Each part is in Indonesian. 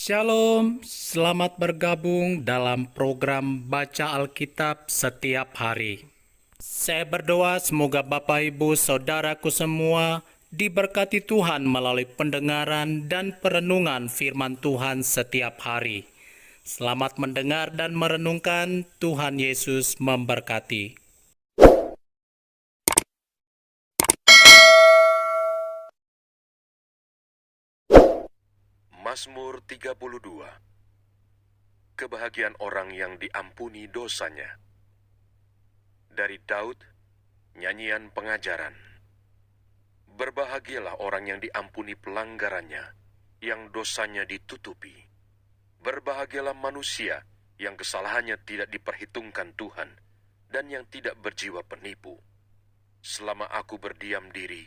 Shalom, selamat bergabung dalam program Baca Alkitab setiap hari. Saya berdoa semoga Bapak Ibu Saudaraku semua diberkati Tuhan melalui pendengaran dan perenungan firman Tuhan setiap hari. Selamat mendengar dan merenungkan. Tuhan Yesus memberkati. Mazmur 32. Kebahagiaan orang yang diampuni dosanya. Dari Daud, nyanyian pengajaran. Berbahagialah orang yang diampuni pelanggarannya, yang dosanya ditutupi. Berbahagialah manusia yang kesalahannya tidak diperhitungkan Tuhan, dan yang tidak berjiwa penipu. Selama aku berdiam diri,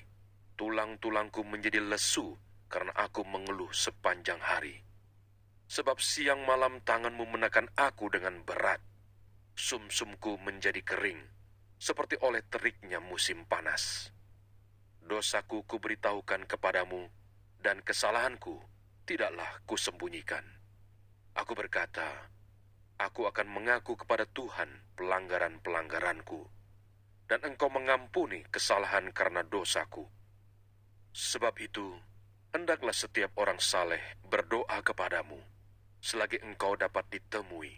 tulang-tulangku menjadi lesu karena aku mengeluh sepanjang hari. Sebab siang malam tanganmu menekan aku dengan berat. Sumsumku menjadi kering, seperti oleh teriknya musim panas. Dosaku kuberitahukan kepadamu, dan kesalahanku tidaklah kusembunyikan. Aku berkata, aku akan mengaku kepada Tuhan pelanggaran-pelanggaranku, dan Engkau mengampuni kesalahan karena dosaku. Sebab itu, hendaklah setiap orang saleh berdoa kepadamu, selagi engkau dapat ditemui.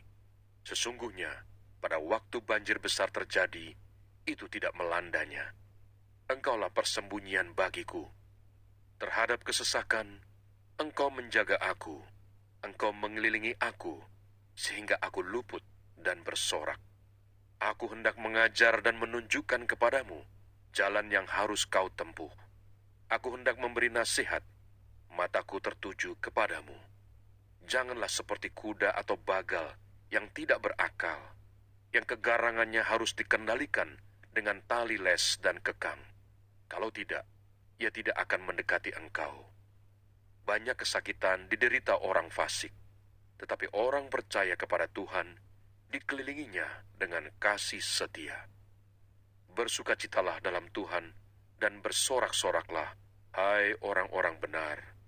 Sesungguhnya, pada waktu banjir besar terjadi, itu tidak melandanya. Engkaulah persembunyian bagiku. Terhadap kesesakan, engkau menjaga aku. Engkau mengelilingi aku, sehingga aku luput dan bersorak. Aku hendak mengajar dan menunjukkan kepadamu jalan yang harus kau tempuh. Aku hendak memberi nasihat, mataku tertuju kepadamu. Janganlah seperti kuda atau bagal yang tidak berakal, yang kegarangannya harus dikendalikan dengan tali les dan kekang. Kalau tidak, ia tidak akan mendekati engkau. Banyak kesakitan diderita orang fasik, tetapi orang percaya kepada Tuhan dikelilinginya dengan kasih setia. Bersukacitalah dalam Tuhan dan bersorak-soraklah, hai orang-orang benar.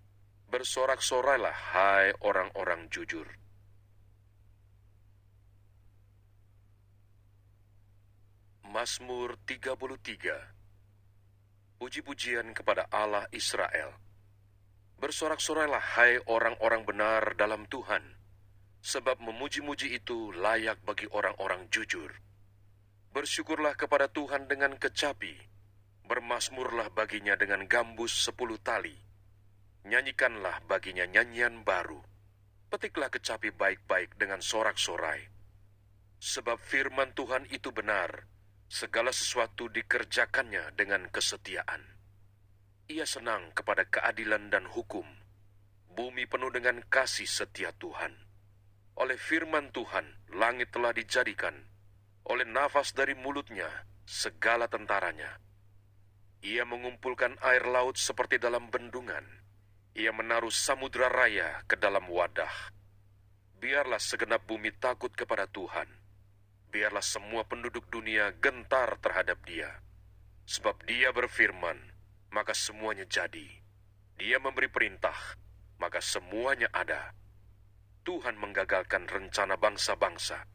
Bersorak-sorailah, hai orang-orang jujur. Mazmur 33. Puji-pujian kepada Allah Israel. Bersorak-sorailah, hai orang-orang benar dalam Tuhan, sebab memuji-muji itu layak bagi orang-orang jujur. Bersyukurlah kepada Tuhan dengan kecapi, bermazmurlah baginya dengan gambus 10 tali. Nyanyikanlah baginya nyanyian baru. Petiklah kecapi baik-baik dengan sorak-sorai. Sebab firman Tuhan itu benar, segala sesuatu dikerjakannya dengan kesetiaan. Ia senang kepada keadilan dan hukum. Bumi penuh dengan kasih setia Tuhan. Oleh firman Tuhan, langit telah dijadikan. Oleh nafas dari mulutnya, segala tentaranya. Ia mengumpulkan air laut seperti dalam bendungan. Ia menaruh samudra raya ke dalam wadah. Biarlah segenap bumi takut kepada Tuhan. Biarlah semua penduduk dunia gentar terhadap Dia. Sebab Dia berfirman, maka semuanya jadi. Dia memberi perintah, maka semuanya ada. Tuhan menggagalkan rencana bangsa-bangsa.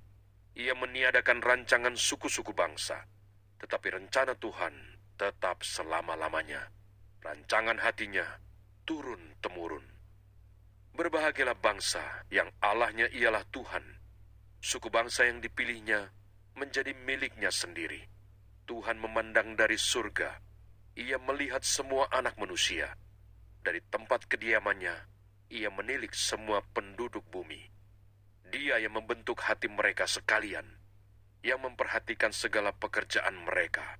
Ia meniadakan rancangan suku-suku bangsa. Tetapi rencana Tuhan tetap selama-lamanya. Rancangan hatinya turun-temurun. Berbahagialah bangsa yang Allahnya ialah Tuhan. Suku bangsa yang dipilihnya menjadi miliknya sendiri. Tuhan memandang dari surga. Ia melihat semua anak manusia. Dari tempat kediamannya, ia menilik semua penduduk bumi. Dia yang membentuk hati mereka sekalian, yang memperhatikan segala pekerjaan mereka.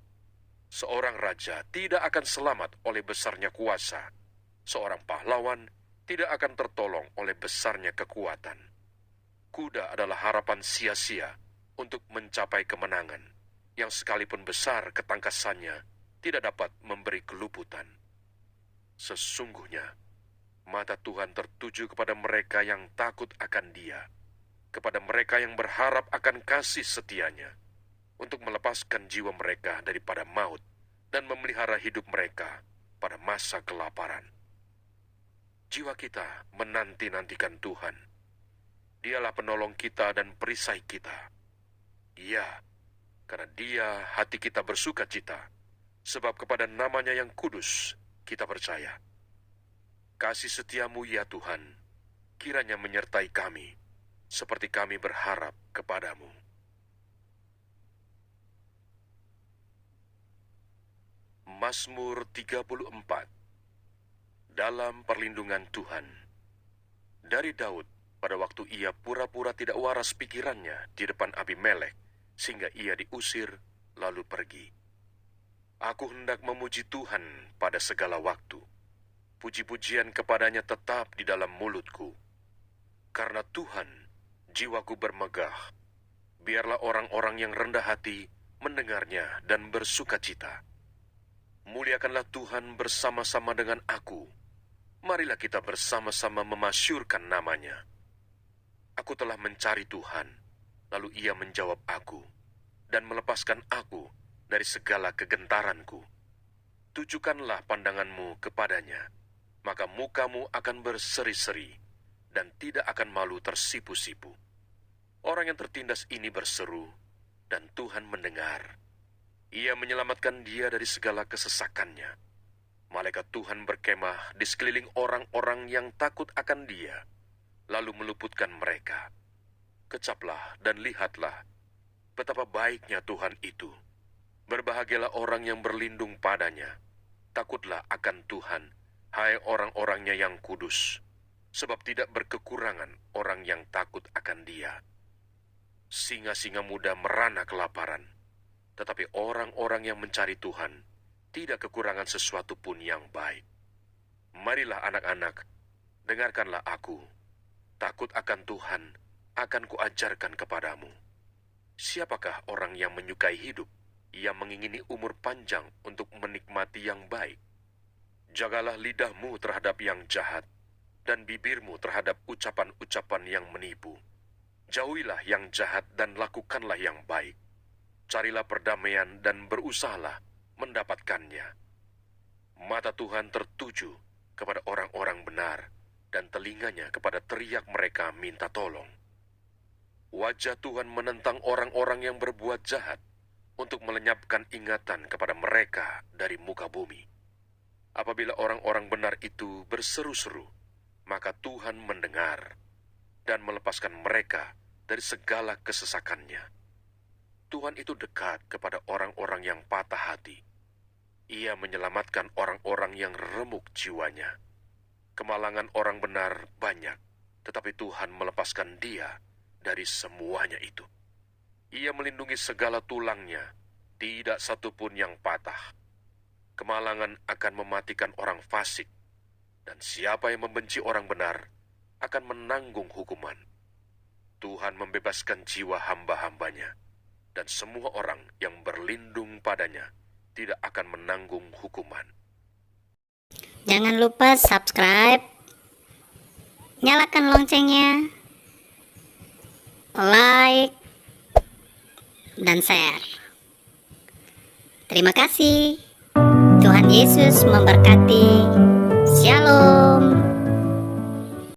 Seorang raja tidak akan selamat oleh besarnya kuasa. Seorang pahlawan tidak akan tertolong oleh besarnya kekuatan. Kuda adalah harapan sia-sia untuk mencapai kemenangan, yang sekalipun besar ketangkasannya tidak dapat memberi keluputan. Sesungguhnya, mata Tuhan tertuju kepada mereka yang takut akan Dia, kepada mereka yang berharap akan kasih setianya, untuk melepaskan jiwa mereka daripada maut dan memelihara hidup mereka pada masa kelaparan. jiwa kita menanti-nantikan Tuhan. Dialah penolong kita dan perisai kita. Ya, karena Dia hati kita bersuka cita, sebab kepada nama-Nya yang kudus kita percaya. Kasih setiamu ya Tuhan, kiranya menyertai kami, seperti kami berharap kepadamu. Mazmur 34. Dalam perlindungan Tuhan. Dari Daud, pada waktu ia pura-pura tidak waras pikirannya di depan Abimelek, sehingga ia diusir lalu pergi. Aku hendak memuji Tuhan pada segala waktu. Puji-pujian kepadanya tetap di dalam mulutku. Karena Tuhan, jiwaku bermegah. Biarlah orang-orang yang rendah hati mendengarnya dan bersuka cita. Muliakanlah Tuhan bersama-sama dengan aku. Marilah kita bersama-sama memasyurkan nama-Nya. Aku telah mencari Tuhan, lalu Ia menjawab aku, dan melepaskan aku dari segala kegentaranku. Tujukanlah pandanganmu kepadanya, maka mukamu akan berseri-seri, dan tidak akan malu tersipu-sipu. Orang yang tertindas ini berseru, dan Tuhan mendengar. Ia menyelamatkan dia dari segala kesesakannya. Malaikat Tuhan berkemah di sekeliling orang-orang yang takut akan dia, lalu meluputkan mereka. Kecaplah dan lihatlah betapa baiknya Tuhan itu. Berbahagialah orang yang berlindung padanya. Takutlah akan Tuhan, hai orang-orangnya yang kudus, sebab tidak berkekurangan orang yang takut akan Dia. Singa-singa muda merana kelaparan, tetapi orang-orang yang mencari Tuhan tidak kekurangan sesuatu pun yang baik. Marilah anak-anak, dengarkanlah aku. Takut akan Tuhan akan kuajarkan kepadamu. Siapakah orang yang menyukai hidup, yang mengingini umur panjang untuk menikmati yang baik? Jagalah lidahmu terhadap yang jahat, dan bibirmu terhadap ucapan-ucapan yang menipu. Jauhilah yang jahat dan lakukanlah yang baik. Carilah perdamaian dan berusahalah mendapatkannya. Mata Tuhan tertuju kepada orang-orang benar, dan telinganya kepada teriak mereka minta tolong. Wajah Tuhan menentang orang-orang yang berbuat jahat, untuk melenyapkan ingatan kepada mereka dari muka bumi. Apabila orang-orang benar itu berseru-seru, maka Tuhan mendengar, dan melepaskan mereka dari segala kesesakannya. Tuhan itu dekat kepada orang-orang yang patah hati. Ia menyelamatkan orang-orang yang remuk jiwanya. Kemalangan orang benar banyak, tetapi Tuhan melepaskan dia dari semuanya itu. Ia melindungi segala tulangnya, tidak satu pun yang patah. Kemalangan akan mematikan orang fasik, dan siapa yang membenci orang benar akan menanggung hukuman. Tuhan membebaskan jiwa hamba-hambanya, dan semua orang yang berlindung padanya tidak akan menanggung hukuman. Jangan lupa subscribe, nyalakan loncengnya, like, dan share. Terima kasih. Tuhan Yesus memberkati. Shalom.